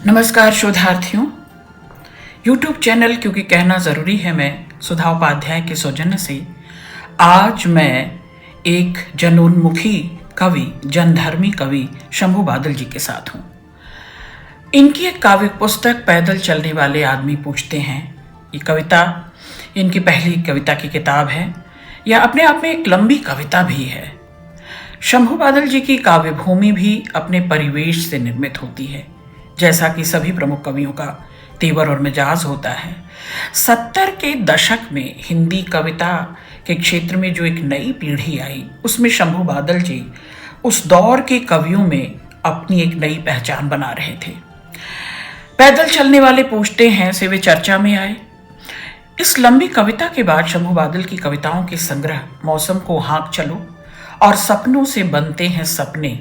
नमस्कार शोधार्थियों। YouTube channel क्योंकि कहना ज़रूरी है मैं सुधा उपाध्याय के सौजन्य से आज मैं एक जनोन्मुखी कवि, जनधर्मी कवि शंभू बादल जी के साथ हूँ। इनकी एक काव्य पुस्तक पैदल चलने वाले आदमी पूछते हैं, ये कविता इनकी पहली कविता की किताब है। यह अपने आप में एक लंबी कविता भी है। शंभू बादल जी की काव्य भूमि भी अपने परिवेश से निर्मित होती है, जैसा कि सभी प्रमुख कवियों का तेवर और मिजाज होता है। 70 के दशक में हिंदी कविता के क्षेत्र में जो एक नई पीढ़ी आई, उसमें शंभू बादल जी उस दौर के कवियों में अपनी एक नई पहचान बना रहे थे। पैदल चलने वाले पूछते हैं से वे चर्चा में आए। इस लंबी कविता के बाद शंभू बादल की कविताओं के संग्रह मौसम को हाँक चलो और सपनों से बनते हैं सपने,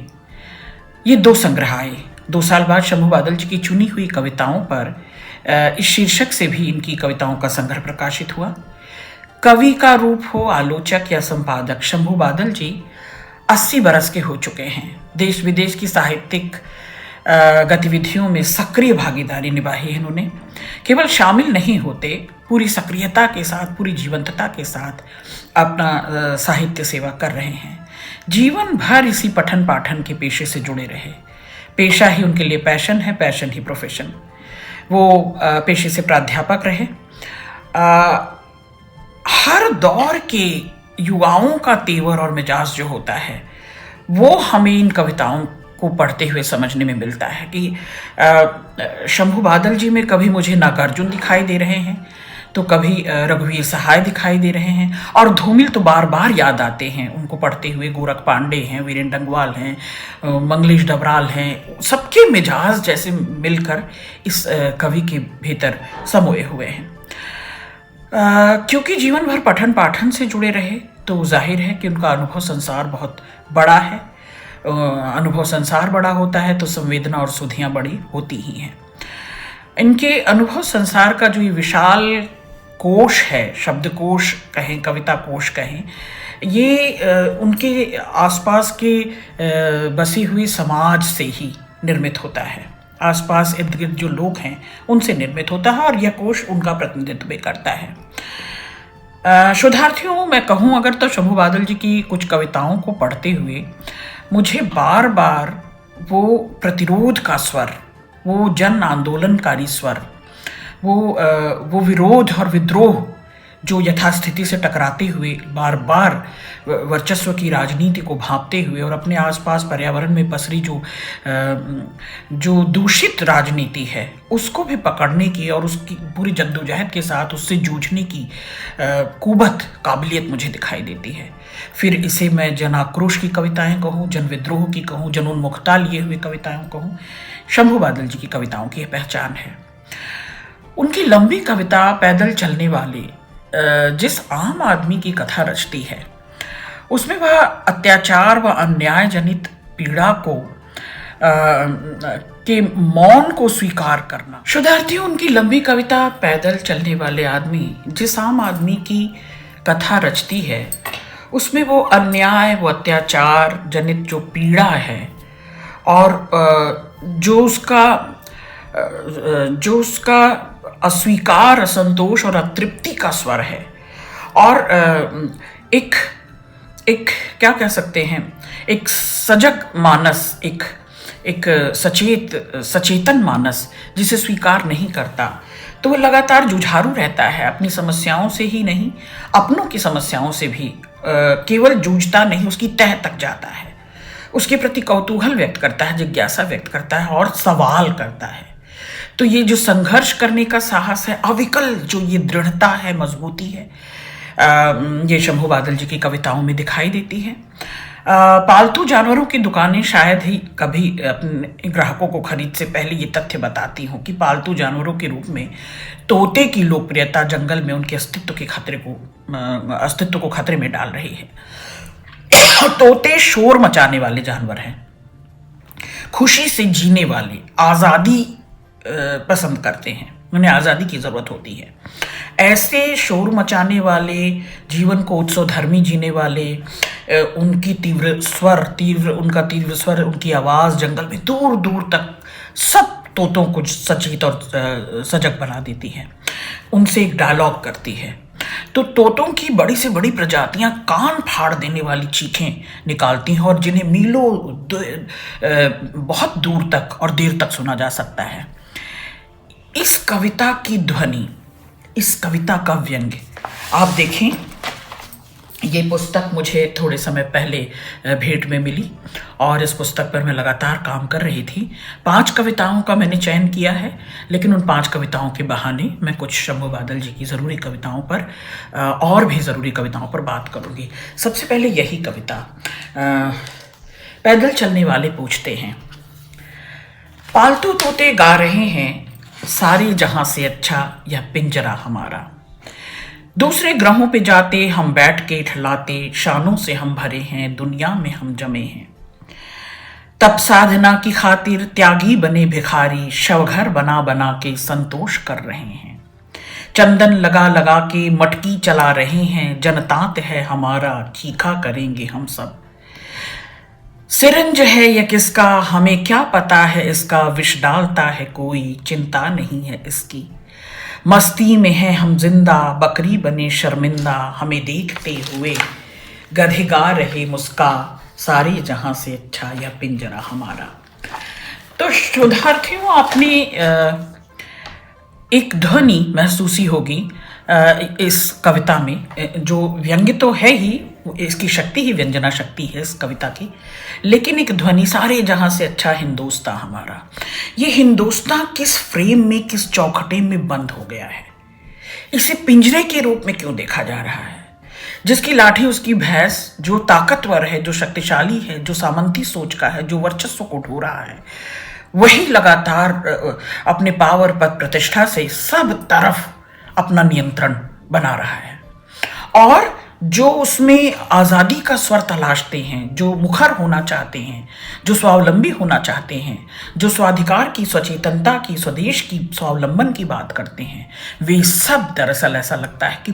ये 2 संग्रह आए। 2 साल बाद शंभू बादल जी की चुनी हुई कविताओं पर इस शीर्षक से भी इनकी कविताओं का संग्रह प्रकाशित हुआ। कवि का रूप हो आलोचक या संपादक, शंभू बादल जी 80 बरस के हो चुके हैं। देश विदेश की साहित्यिक गतिविधियों में सक्रिय भागीदारी निभाई है इन्होंने। केवल शामिल नहीं होते, पूरी सक्रियता के साथ, पूरी जीवंतता के साथ अपना साहित्य सेवा कर रहे हैं। जीवन भर इसी पठन पाठन के पेशे से जुड़े रहे। पेशा ही उनके लिए पैशन है, पैशन ही प्रोफेशन। वो पेशे से प्राध्यापक रहे। हर दौर के युवाओं का तेवर और मिजाज जो होता है वो हमें इन कविताओं को पढ़ते हुए समझने में मिलता है कि शंभू बादल जी में कभी मुझे नागार्जुन दिखाई दे रहे हैं, तो कभी रघुवीर सहाय दिखाई दे रहे हैं, और धूमिल तो बार बार याद आते हैं उनको पढ़ते हुए। गोरख पांडे हैं, वीरेंद्र डंगवाल हैं, मंगलेश डबराल हैं, सबके मिजाज जैसे मिलकर इस कवि के भीतर समोए हुए हैं। क्योंकि जीवन भर पठन पाठन से जुड़े रहे तो जाहिर है कि उनका अनुभव संसार बहुत बड़ा है। अनुभव संसार बड़ा होता है तो संवेदना और सुधियाँ बड़ी होती ही हैं। इनके अनुभव संसार का जो ये विशाल कोश है, शब्दकोश कहें, कविता कोश कहें, ये उनके आसपास के बसी हुई समाज से ही निर्मित होता है। आसपास इर्द गिर्द जो लोग हैं उनसे निर्मित होता है और यह कोश उनका प्रतिनिधित्व करता है। शोधार्थियों, मैं कहूँ अगर तो शंभू बादल जी की कुछ कविताओं को पढ़ते हुए मुझे बार बार वो प्रतिरोध का स्वर, वो जन आंदोलनकारी स्वर, वो विरोध और विद्रोह जो यथास्थिति से टकराते हुए बार बार वर्चस्व की राजनीति को भांपते हुए और अपने आसपास पर्यावरण में पसरी जो दूषित राजनीति है उसको भी पकड़ने की और उसकी पूरी जद्दोजहद के साथ उससे जूझने की कुबत, काबिलियत मुझे दिखाई देती है। फिर इसे मैं जन आक्रोश की कविताएं कहूँ, जन विद्रोह की कहूँ, जनोन्मुखता लिए हुए कविताएं कहूँ, शंभू बादल जी की कविताओं की यह पहचान है। उनकी लंबी कविता पैदल चलने वाले जिस आम आदमी की कथा रचती है उसमें वह अत्याचार व अन्याय जनित पीड़ा को के मौन को स्वीकार करना। शोधार्थियों, उनकी लंबी कविता पैदल चलने वाले आदमी जिस आम आदमी की कथा रचती है उसमें वो अन्याय व अत्याचार जनित जो पीड़ा है और जो उसका अस्वीकार, असंतोष और अतृप्ति का स्वर है, और एक क्या कह सकते हैं, एक सजग मानस, एक सचेतन मानस जिसे स्वीकार नहीं करता, तो वह लगातार जुझारू रहता है। अपनी समस्याओं से ही नहीं, अपनों की समस्याओं से भी केवल जूझता नहीं, उसकी तह तक जाता है, उसके प्रति कौतूहल व्यक्त करता है, जिज्ञासा व्यक्त करता है और सवाल करता है। तो ये जो संघर्ष करने का साहस है, अविकल जो ये दृढ़ता है, मजबूती है, ये शंभू बादल जी की कविताओं में दिखाई देती है। पालतू जानवरों की दुकानें शायद ही कभी अपने ग्राहकों को खरीद से पहले ये तथ्य बताती हूँ कि पालतू जानवरों के रूप में तोते की लोकप्रियता जंगल में उनके अस्तित्व को खतरे में डाल रही है। तोते शोर मचाने वाले जानवर हैं, खुशी से जीने वाले, आज़ादी पसंद करते हैं, उन्हें आज़ादी की ज़रूरत होती है। ऐसे शोर मचाने वाले, जीवन को उत्सवधर्मी जीने वाले, उनका तीव्र स्वर, उनकी आवाज़ जंगल में दूर दूर तक सब तोतों को सचेत और सजग बना देती है, उनसे एक डायलॉग करती है। तो तोतों की बड़ी से बड़ी प्रजातियां कान फाड़ देने वाली चीखें निकालती हैं और जिन्हें मीलों बहुत दूर तक और देर तक सुना जा सकता है। इस कविता की ध्वनि, इस कविता का व्यंग्य आप देखें। ये पुस्तक मुझे थोड़े समय पहले भेंट में मिली और इस पुस्तक पर मैं लगातार काम कर रही थी। 5 कविताओं का मैंने चयन किया है, लेकिन उन 5 कविताओं के बहाने मैं कुछ शंभू बादल जी की ज़रूरी कविताओं पर और भी ज़रूरी कविताओं पर बात करूँगी। सबसे पहले यही कविता, पैदल चलने वाले पूछते हैं, पालतू तोते गा रहे हैं, सारे जहां से अच्छा यह पिंजरा हमारा। दूसरे ग्रहों पे जाते हम बैठ के ठलाते, शानों से हम भरे हैं, दुनिया में हम जमे हैं। तप साधना की खातिर त्यागी बने भिखारी, शवघर बना बना के संतोष कर रहे हैं। चंदन लगा लगा के मटकी चला रहे हैं, जनतांत है हमारा, चीखा करेंगे हम सब। सिरंज है या किसका हमें क्या पता है, इसका विष डालता है कोई, चिंता नहीं है इसकी। मस्ती में है हम जिंदा, बकरी बने शर्मिंदा, हमें देखते हुए गधे गा रहे मुस्का, सारे जहां से अच्छा यह पिंजरा हमारा। तो शोधार्थियों, आपने एक ध्वनि महसूसी होगी इस कविता में, जो व्यंग्य तो है ही, इसकी शक्ति ही व्यंजना शक्ति है इस कविता की, लेकिन एक ध्वनि, सारे जहां से अच्छा हिंदोस्तां हमारा। ये हिंदोस्तां किस फ्रेम में, किस चौखटे में बंद हो गया है? इसे पिंजरे के रूप में क्यों देखा जा रहा है? जिसकी लाठी उसकी भैंस, जो ताकतवर है, जो शक्तिशाली है, जो सामंती सोच का है, जो वर्चस्व को ढो रहा है, वही लगातार अपने पावर पद प्रतिष्ठा से सब तरफ अपना नियंत्रण बना रहा है। और जो उसमें आज़ादी का स्वर तलाशते हैं, जो मुखर होना चाहते हैं, जो स्वावलंबी होना चाहते हैं, जो स्वाधिकार की, स्वचेतनता की, स्वदेश की, स्वावलंबन की बात करते हैं, वे सब दरअसल ऐसा लगता है कि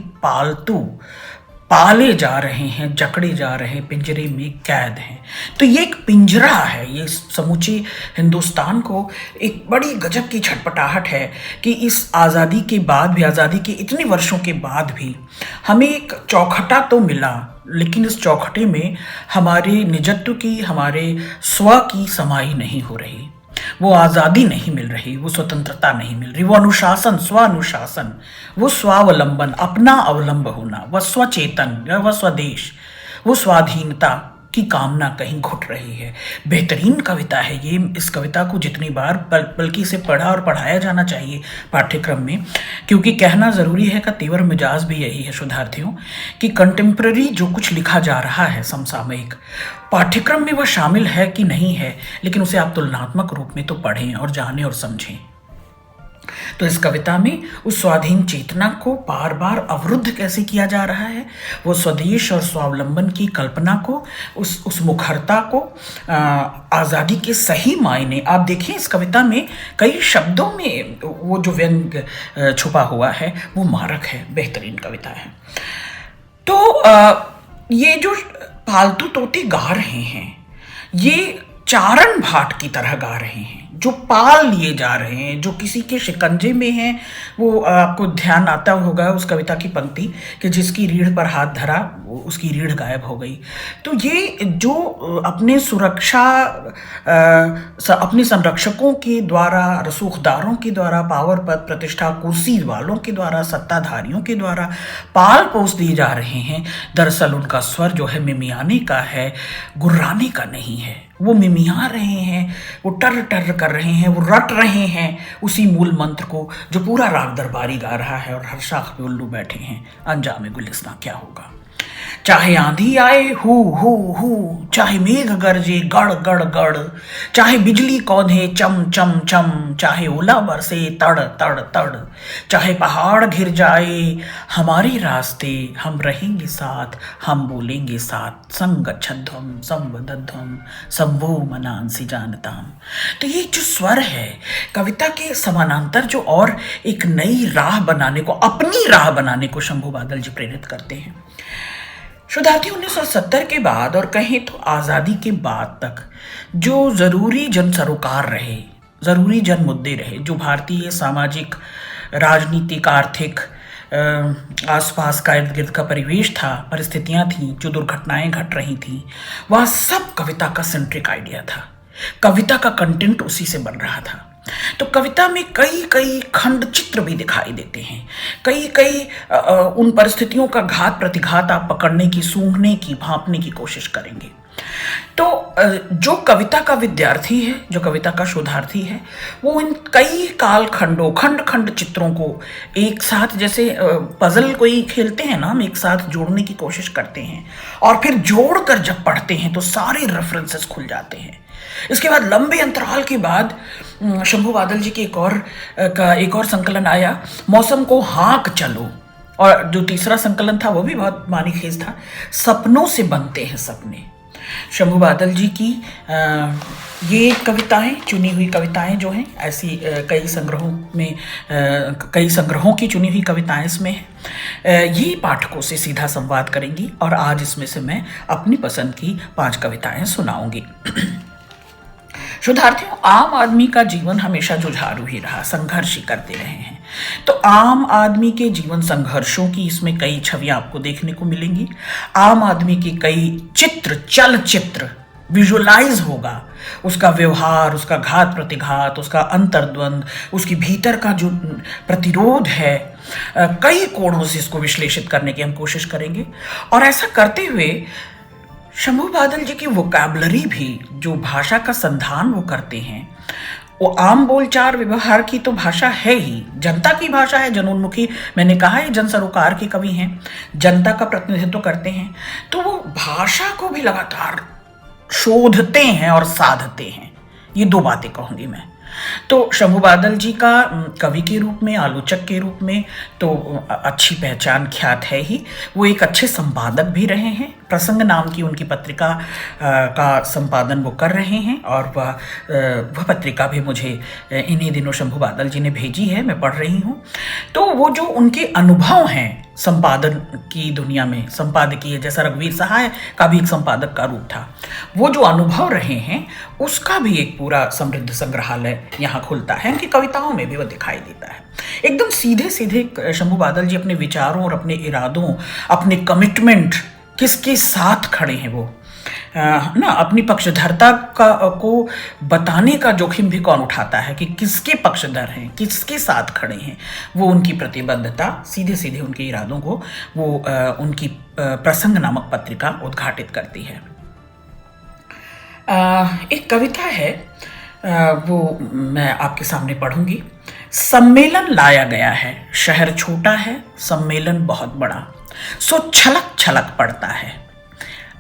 पाले जा रहे हैं, जकड़े जा रहे हैं, पिंजरे में कैद हैं। तो ये एक पिंजरा है, ये समूचे हिंदुस्तान को एक बड़ी गजब की छटपटाहट है कि इस आज़ादी के बाद भी, आज़ादी के इतने वर्षों के बाद भी हमें एक चौखटा तो मिला, लेकिन इस चौखटे में हमारे निजत्व की, हमारे स्व की समाई नहीं हो रही, वो आज़ादी नहीं मिल रही, वो स्वतंत्रता नहीं मिल रही, वो अनुशासन, स्व अनुशासन, वो स्वावलंबन, अपना अवलंब होना, वह स्वचेतन, वह स्वदेश, वो स्वाधीनता की कामना कहीं घुट रही है। बेहतरीन कविता है ये। इस कविता को जितनी बार बल्कि इसे पढ़ा और पढ़ाया जाना चाहिए पाठ्यक्रम में, क्योंकि कहना ज़रूरी है का तेवर मिजाज भी यही है शोधार्थियों, कि कंटेम्प्रेरी जो कुछ लिखा जा रहा है समसामयिक, पाठ्यक्रम में वह शामिल है कि नहीं है, लेकिन उसे आप तुलनात्मक रूप में तो पढ़ें और जानें और समझें। तो इस कविता में उस स्वाधीन चेतना को बार बार अवरुद्ध कैसे किया जा रहा है, वो स्वदेश और स्वावलंबन की कल्पना को, उस मुखरता को, आज़ादी के सही मायने आप देखिए। इस कविता में कई शब्दों में वो जो व्यंग छुपा हुआ है वो मारक है, बेहतरीन कविता है। तो ये जो पालतू तोते गा रहे हैं, ये चारण भाट की तरह गा रहे हैं, जो पाल लिए जा रहे हैं, जो किसी के शिकंजे में हैं। वो आपको ध्यान आता होगा उस कविता की पंक्ति कि जिसकी रीढ़ पर हाथ धरा उसकी रीढ़ गायब हो गई। तो ये जो अपने अपने संरक्षकों के द्वारा, रसूखदारों के द्वारा, पावर पद प्रतिष्ठा कुर्सी वालों के द्वारा, सत्ताधारियों के द्वारा पाल पोस दिए जा रहे हैं, दरअसल उनका स्वर जो है मिमियाने का है, गुर्राने का नहीं है। वो मिमिया रहे हैं, वो टर टर कर रहे हैं, वो रट रहे हैं उसी मूल मंत्र को जो पूरा राग दरबारी गा रहा है, और हर शाख पे उल्लू बैठे हैं, अंजाम गुलिस्तां क्या होगा। चाहे आंधी आए हू, चाहे मेघ गरजे गड़ गड़ गड़, चाहे बिजली कौंधे चम चम चम, चाहे ओला बरसे तड़ तड़ तड़, चाहे पहाड़ घिर जाए हमारे रास्ते, हम रहेंगे साथ, हम बोलेंगे साथ, संगच्छध्वम संवदध्वम संभो मनांसि जानताम। तो ये जो स्वर है कविता के समानांतर, जो और एक नई राह बनाने को, अपनी राह बनाने को शंभू बादल जी प्रेरित करते हैं। शोधार्थी 1970 के बाद और कहें तो आज़ादी के बाद तक जो ज़रूरी जन सरोकार रहे, ज़रूरी जन मुद्दे रहे, जो भारतीय सामाजिक, राजनीतिक, आर्थिक आसपास का इर्द गिर्द का परिवेश था, परिस्थितियां थीं, जो दुर्घटनाएं घट रही थीं, वह सब कविता का सेंट्रिक आइडिया था। कविता का कंटेंट उसी से बन रहा था। तो कविता में कई कई खंड चित्र भी दिखाई देते हैं, कई कई उन परिस्थितियों का घात प्रतिघात आप पकड़ने की, सूंघने की, भांपने की कोशिश करेंगे। तो जो कविता का विद्यार्थी है, जो कविता का शोधार्थी है, वो इन कई काल खंडों, खंड खंड चित्रों को एक साथ, जैसे पजल कोई खेलते हैं ना, हम एक साथ जोड़ने की कोशिश करते हैं, और फिर जोड़कर जब पढ़ते हैं तो सारे रेफरेंसेस खुल जाते हैं। इसके बाद लंबे अंतराल के बाद शंभू बादल जी के एक और संकलन आया, मौसम को हाँक चलो, और जो तीसरा संकलन था वो भी बहुत मानीखेज था, सपनों से बनते हैं सपने। शंभू बादल जी की ये कविताएं, चुनी हुई कविताएं जो हैं, ऐसी कई संग्रहों की चुनी हुई कविताएं इसमें हैं, ये पाठकों से सीधा संवाद करेंगी, और आज इसमें से मैं अपनी पसंद की 5 कविताएं सुनाऊंगी। शोधार्थियों, आम आदमी का जीवन हमेशा जुझारू ही रहा, संघर्ष ही करते रहे हैं। तो आम आदमी के जीवन संघर्षों की इसमें कई छवियां आपको देखने को मिलेंगी। आम आदमी के कई चित्र, चलचित्र विजुअलाइज होगा, उसका व्यवहार, उसका घात प्रतिघात, उसका अंतर्द्वंद, उसकी भीतर का जो प्रतिरोध है, कई कोणों से इसको विश्लेषित करने की हम कोशिश करेंगे। और ऐसा करते हुए शंभू बादल जी की वोकैबुलरी भी, जो भाषा का संधान वो करते हैं, वो आम बोलचाल व्यवहार की तो भाषा है ही, जनता की भाषा है, जनोन्मुखी। मैंने कहा ये जन सरोकार के कवि हैं, जनता का प्रतिनिधित्व करते हैं, तो वो भाषा को भी लगातार शोधते हैं और साधते हैं। ये 2 बातें कहूंगी मैं। तो शंभू बादल जी का कवि के रूप में, आलोचक के रूप में तो अच्छी पहचान ख्यात है ही। वो एक अच्छे संपादक भी रहे हैं, प्रसंग नाम की उनकी पत्रिका का संपादन वो कर रहे हैं, और वह पत्रिका भी मुझे इन्हीं दिनों शंभू बादल जी ने भेजी है, मैं पढ़ रही हूँ। तो वो जो उनके अनुभव हैं संपादन की दुनिया में, संपादकीय, जैसा रघुवीर सहाय का भी एक संपादक का रूप था, वो जो अनुभव रहे हैं उसका भी एक पूरा समृद्ध संग्रहालय यहाँ खुलता है। उनकी कविताओं में भी वो दिखाई देता है। एकदम सीधे सीधे शंभू बादल जी अपने विचारों और अपने इरादों, अपने कमिटमेंट, किसके साथ खड़े हैं वो, ना अपनी पक्षधरता को बताने का जोखिम भी कौन उठाता है कि किसके पक्षधर हैं, किसके साथ खड़े हैं, वो उनकी प्रतिबद्धता सीधे सीधे उनके इरादों को वो उनकी प्रसंग नामक पत्रिका उद्घाटित करती है। एक कविता है, वो मैं आपके सामने पढ़ूंगी। सम्मेलन लाया गया है, शहर छोटा है, सम्मेलन बहुत बड़ा, सो छलक छलक पड़ता है।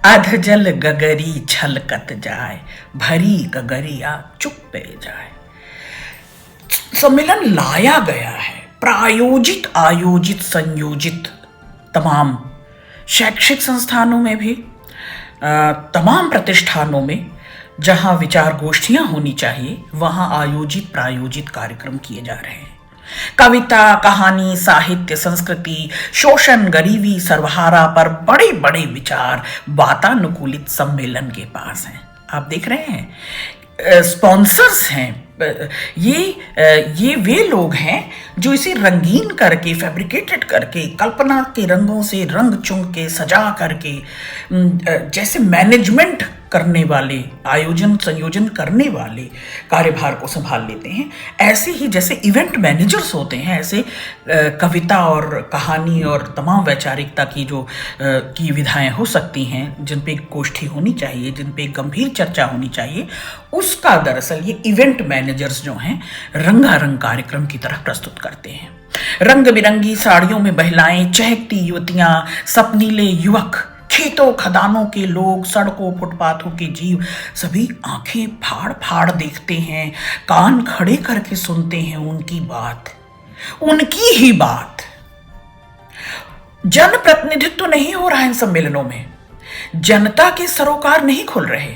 अध जल गगरी छलकत जाए, भरी गगरिया चुप जाए। सम्मेलन लाया गया है, प्रायोजित, आयोजित, संयोजित, तमाम शैक्षिक संस्थानों में भी, तमाम प्रतिष्ठानों में जहां विचार गोष्ठियां होनी चाहिए, वहां आयोजित प्रायोजित कार्यक्रम किए जा रहे हैं। कविता, कहानी, साहित्य, संस्कृति, शोषण, गरीबी, सर्वहारा पर बड़े बड़े विचार वातानुकूलित सम्मेलन के पास हैं। आप देख रहे हैं, स्पॉन्सर्स हैं, ये वे लोग हैं जो इसे रंगीन करके, फैब्रिकेटेड करके, कल्पना के रंगों से रंग चुन के, सजा करके, जैसे मैनेजमेंट करने वाले, आयोजन संयोजन करने वाले कार्यभार को संभाल लेते हैं, ऐसे ही जैसे इवेंट मैनेजर्स होते हैं, ऐसे कविता और कहानी और तमाम वैचारिकता की जो की विधाएं हो सकती हैं, जिन पे गोष्ठी होनी चाहिए, जिन पे गंभीर चर्चा होनी चाहिए, उसका दरअसल ये इवेंट मैनेजर्स जो हैं रंगारंग कार्यक्रम की तरह प्रस्तुत करते हैं। रंग बिरंगी साड़ियों में महिलाएं, चहकती युवतियां, सपनीले युवक, खेतों खदानों के लोग, सड़कों फुटपाथों के जीव, सभी आंखें फाड़ फाड़ देखते हैं, कान खड़े करके सुनते हैं उनकी बात, उनकी ही बात। जन प्रतिनिधित्व नहीं हो रहा है इन सम्मेलनों में, जनता के सरोकार नहीं खुल रहे,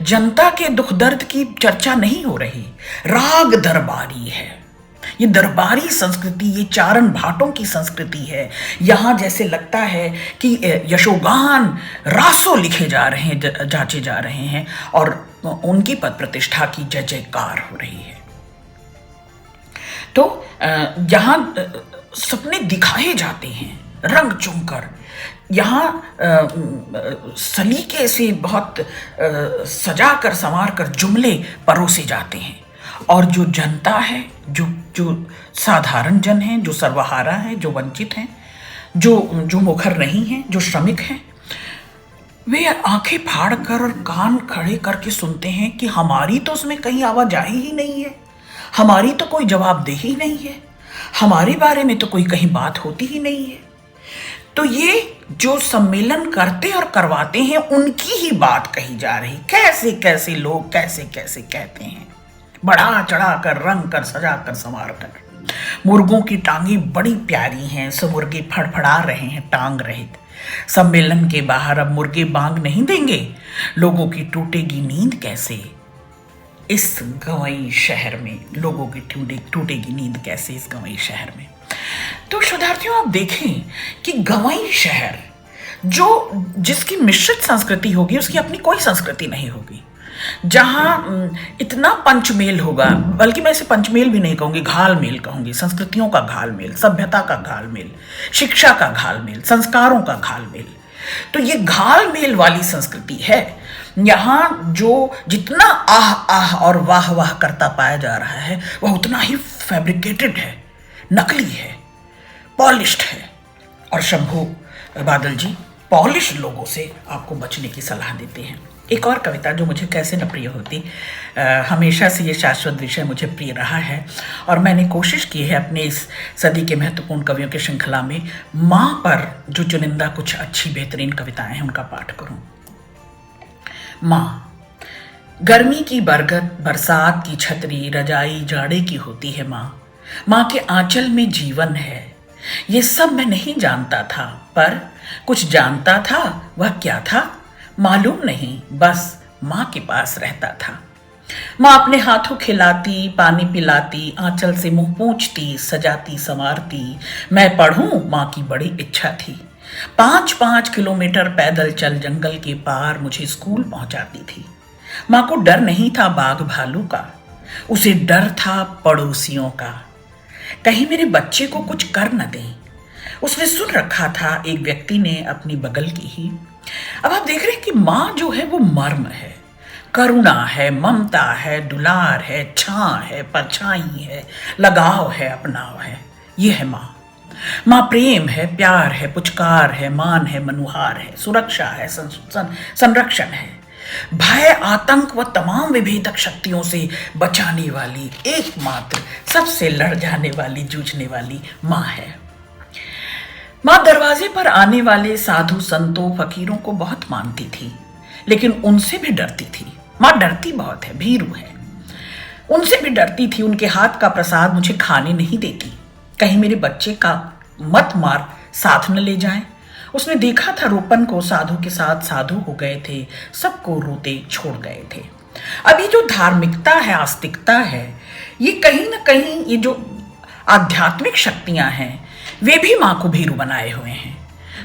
जनता के दुख दर्द की चर्चा नहीं हो रही, राग दरबारी है। ये दरबारी संस्कृति, ये चारण भाटों की संस्कृति है। यहाँ जैसे लगता है कि यशोगान रासों लिखे जा रहे हैं, जांचे जा रहे हैं, और उनकी पद प्रतिष्ठा की जय जयकार हो रही है। तो यहाँ सपने दिखाए जाते हैं रंग चुनकर, यहाँ सलीके से बहुत सजा कर संवार कर जुमले परोसे जाते हैं। और जो जनता है, जो जो साधारण जन है, जो सर्वहारा है, जो वंचित हैं, जो मुखर नहीं हैं, जो श्रमिक हैं, वे आंखें फाड़ कर और कान खड़े करके सुनते हैं कि हमारी तो उसमें कहीं आवाजाही ही नहीं है, हमारी तो कोई जवाबदेही नहीं है, हमारे बारे में तो कोई कहीं बात होती ही नहीं है। तो ये जो सम्मेलन करते और करवाते हैं उनकी ही बात कही जा रही। कैसे कैसे लोग कैसे कैसे कहते हैं, बढ़ा चढ़ा कर, रंग कर, सजा कर, संवार कर। मुर्गों की टांगें बड़ी प्यारी हैं, सब मुर्गे फड़फड़ा रहे हैं टांग रहित। सम्मेलन के बाहर अब मुर्गे बांग नहीं देंगे, लोगों की टूटेगी नींद कैसे इस गंवई शहर में, लोगों की टूटेगी नींद कैसे इस गंवई शहर में। तो शोधार्थियों, आप देखें कि गंवई शहर जिसकी मिश्रित संस्कृति होगी, उसकी अपनी कोई संस्कृति नहीं होगी, जहां इतना पंचमेल होगा, बल्कि मैं इसे पंचमेल भी नहीं कहूंगी, घालमेल कहूंगी। संस्कृतियों का घालमेल, सभ्यता का घालमेल, शिक्षा का घालमेल, संस्कारों का घालमेल। तो ये घालमेल वाली संस्कृति है। यहाँ जो जितना आह आह और वाह वाह करता पाया जा रहा है, वह उतना ही फैब्रिकेटेड है, नकली है, पॉलिश्ड है। और शंभू बादल जी पॉलिश लोगों से आपको बचने की सलाह देते हैं। एक और कविता जो मुझे कैसे न प्रिय होती, हमेशा से ये शाश्वत विषय मुझे प्रिय रहा है और मैंने कोशिश की है अपने इस सदी के महत्वपूर्ण कवियों की श्रृंखला में माँ पर जो चुनिंदा कुछ अच्छी बेहतरीन कविताएं हैं उनका पाठ करूं। माँ, गर्मी की बरगद, बरसात की छतरी, रजाई जाड़े की होती है माँ। माँ के आंचल में जीवन है, ये सब मैं नहीं जानता था, पर कुछ जानता था। वह क्या था मालूम नहीं, बस माँ के पास रहता था। माँ अपने हाथों खिलाती, पानी पिलाती, आंचल से मुंह पोंछती, सजाती संवारती। मैं पढ़ूं माँ की बड़ी इच्छा थी। 5-5 किलोमीटर पैदल चल जंगल के पार मुझे स्कूल पहुंचाती थी। माँ को डर नहीं था बाघ भालू का, उसे डर था पड़ोसियों का, कहीं मेरे बच्चे को कुछ कर न दें। उसने सुन रखा था एक व्यक्ति ने अपनी बगल की ही। अब आप देख रहे हैं कि माँ जो है वो मर्म है, करुणा है, ममता है, दुलार है, छां है, परछाई है, लगाव है, अपनाव है। ये है माँ। माँ प्रेम है, प्यार है, पुचकार है, मान है, मनुहार है, सुरक्षा है, संरक्षण है, भय, आतंक व तमाम विभेदक शक्तियों से बचाने वाली, एकमात्र, सबसे लड़ जाने वाली, जूझने वाली माँ है। माँ दरवाजे पर आने वाले साधु संतों फकीरों को बहुत मानती थी, लेकिन उनसे भी डरती थी। माँ डरती बहुत है, भीरू है, उनसे भी डरती थी। उनके हाथ का प्रसाद मुझे खाने नहीं देती, कहीं मेरे बच्चे का मत मार साथ न ले जाएं। उसने देखा था रोपन को, साधु के साथ साधु हो गए थे, सबको रोते छोड़ गए थे। अब ये जो धार्मिकता है, आस्तिकता है, ये कहीं ना कहीं ये जो आध्यात्मिक शक्तियां हैं वे भी माँ को भीरू बनाए हुए हैं।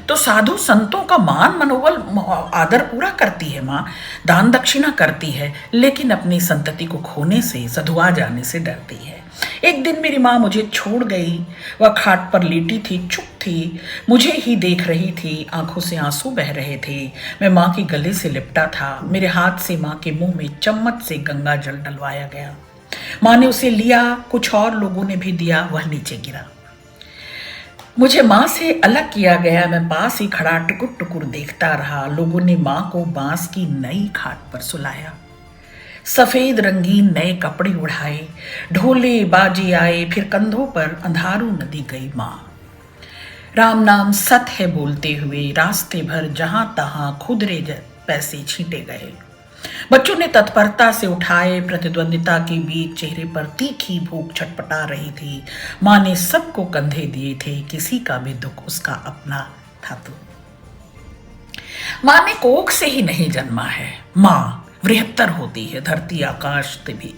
तो साधु संतों का मान, मनोबल, आदर पूरा करती है माँ, दान दक्षिणा करती है, लेकिन अपनी संतति को खोने से, सधुआ जाने से डरती है। एक दिन मेरी माँ मुझे छोड़ गई। वह खाट पर लेटी थी, चुप थी, मुझे ही देख रही थी, आंखों से आंसू बह रहे थे। मैं माँ के गले से लिपटा था, मेरे हाथ से माँ के मुंह में चम्मच से गंगा जल डलवाया गया। माँ ने उसे लिया, कुछ और लोगों ने भी दिया, वह नीचे गिरा। मुझे माँ से अलग किया गया। मैं पास ही खड़ा टुकुर टुकुर देखता रहा। लोगों ने माँ को बांस की नई खाट पर सुलाया, सफेद रंगीन नए कपड़े उड़ाए, ढोले बाजे आए, फिर कंधों पर अंधारू नदी गई माँ। राम नाम सत है बोलते हुए रास्ते भर जहां तहां खुदरे पैसे छींटे गए। बच्चों ने तत्परता से उठाए, प्रतिद्वंदिता के बीच चेहरे पर तीखी भूख छटपटा रही थी। माँ ने सबको कंधे दिए थे, किसी का भी दुख उसका अपना था। तो माँ ने कोख से ही नहीं जन्मा है। माँ बृहत्तर होती है, धरती आकाश से भी।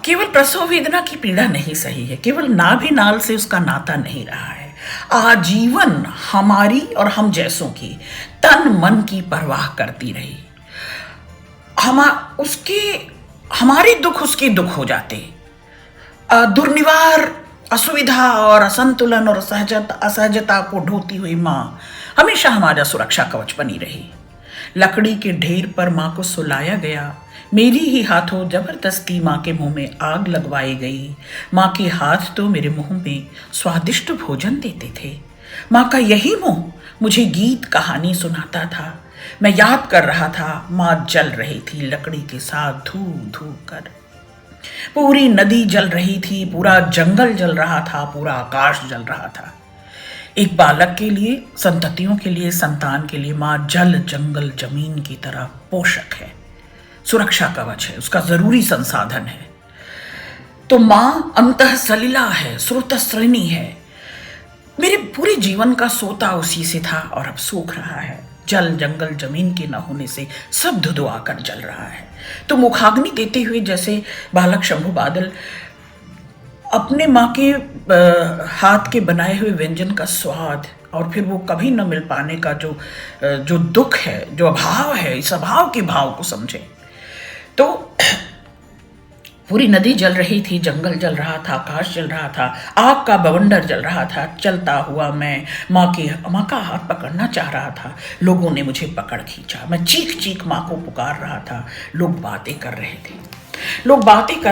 केवल प्रसव वेदना की पीड़ा नहीं सही है, केवल नाभि नाल से उसका नाता नहीं रहा है। आजीवन हमारी और हम जैसों की तन मन की परवाह करती रही। हमारे दुख उसके दुख हो जाते, दुर्निवार असुविधा और असंतुलन और असहजता को ढोती हुई माँ हमेशा हमारा सुरक्षा कवच बनी रही। लकड़ी के ढेर पर माँ को सुलाया गया। मेरी ही हाथों जबरदस्ती माँ के मुंह में आग लगवाई गई। माँ के हाथ तो मेरे मुंह में स्वादिष्ट भोजन देते थे। माँ का यही मुंह मुझे गीत कहानी सुनाता था। मैं याद कर रहा था, माँ जल रही थी लकड़ी के साथ धू धू कर। पूरी नदी जल रही थी, पूरा जंगल जल रहा था, पूरा आकाश जल रहा था। एक बालक के लिए, संततियों के लिए, संतान के लिए माँ जल जंगल जमीन की तरह पोषक है, सुरक्षा कवच है, उसका जरूरी संसाधन है। तो माँ अंतः सलिला है, स्रोतस्विनी है। मेरे पूरे जीवन का सोता उसी से था और अब सूख रहा है। जल जंगल जमीन के न होने से सब धुधुआ कर जल रहा है। तो मुखाग्नि देते हुए जैसे बालक शंभू बादल अपने माँ के हाथ के बनाए हुए व्यंजन का स्वाद और फिर वो कभी न मिल पाने का जो दुख है, जो अभाव है, इस अभाव के भाव को समझे। तो पूरी नदी जल रही थी, जंगल जल रहा था, आकाश जल रहा था, आग का बवंडर जल रहा था। चलता हुआ मैं माँ का हाथ पकड़ना चाह रहा था। लोगों ने मुझे पकड़ खींचा। मैं चीख चीख माँ को पुकार रहा था। लोग बातें कर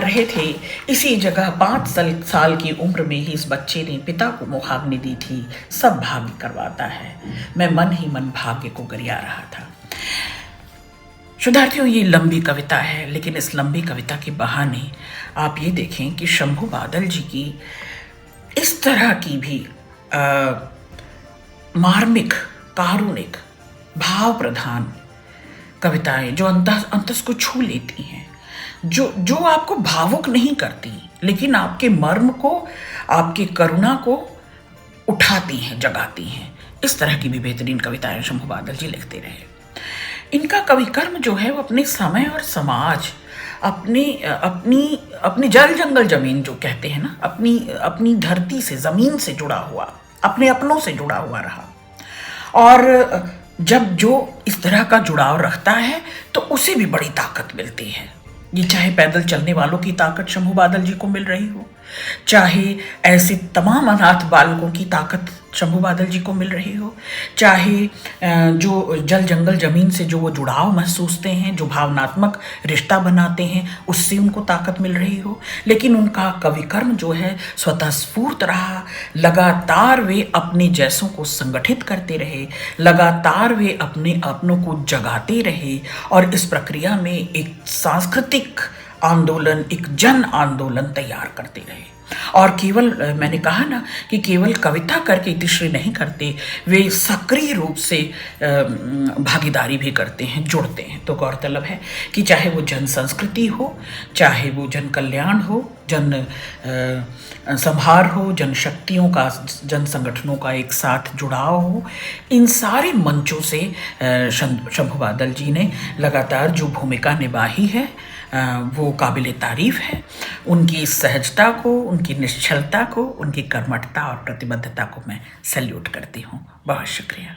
रहे थे। इसी जगह 5 साल की उम्र में ही इस बच्चे ने पिता को मुखाग्नि दी थी। सब भाग्य करवाता है। मैं मन ही मन भाग्य को गरिया रहा था। शोधार्थियों, ये लंबी कविता है, लेकिन इस लंबी कविता के बहाने आप ये देखें कि शंभू बादल जी की इस तरह की भी मार्मिक, कारुणिक, भाव प्रधान कविताएं जो अंतस को छू लेती हैं, जो आपको भावुक नहीं करती, लेकिन आपके मर्म को, आपकी करुणा को उठाती हैं, जगाती हैं। इस तरह की भी बेहतरीन कविताएं शंभू बादल जी लिखते रहे। इनका कवि कर्म जो है वो अपने समय और समाज, अपनी जल जंगल जमीन जो कहते हैं ना, अपनी धरती से, जमीन से जुड़ा हुआ, अपने अपनों से जुड़ा हुआ रहा। और जब जो इस तरह का जुड़ाव रखता है तो उसे भी बड़ी ताकत मिलती है। ये चाहे पैदल चलने वालों की ताकत शंभू बादल जी को मिल रही हो, चाहे ऐसे तमाम अनाथ बालकों की ताकत शंभू बादल जी को मिल रही हो, चाहे जो जल जंगल जमीन से जो वो जुड़ाव महसूसते हैं, जो भावनात्मक रिश्ता बनाते हैं, उससे उनको ताकत मिल रही हो, लेकिन उनका कवि कर्म जो है स्वतः स्फूर्त रहा। लगातार वे अपने जैसों को संगठित करते रहे, लगातार वे अपने अपनों को जगाते रहे और इस प्रक्रिया में एक सांस्कृतिक आंदोलन, एक जन आंदोलन तैयार करते रहे। और केवल, मैंने कहा ना कि केवल कविता करके इतिश्री नहीं करते, वे सक्रिय रूप से भागीदारी भी करते हैं, जुड़ते हैं। तो गौरतलब है कि चाहे वो जन संस्कृति हो, चाहे वो जन कल्याण हो, जन संभार हो, जन शक्तियों का, जन संगठनों का एक साथ जुड़ाव हो, इन सारे मंचों से शंभू बादल जी ने लगातार जो भूमिका निभाई है वो काबिल तारीफ है। उनकी सहजता को, उनकी निश्चलता को, उनकी कर्मठता और प्रतिबद्धता को मैं सैल्यूट करती हूँ। बहुत शुक्रिया।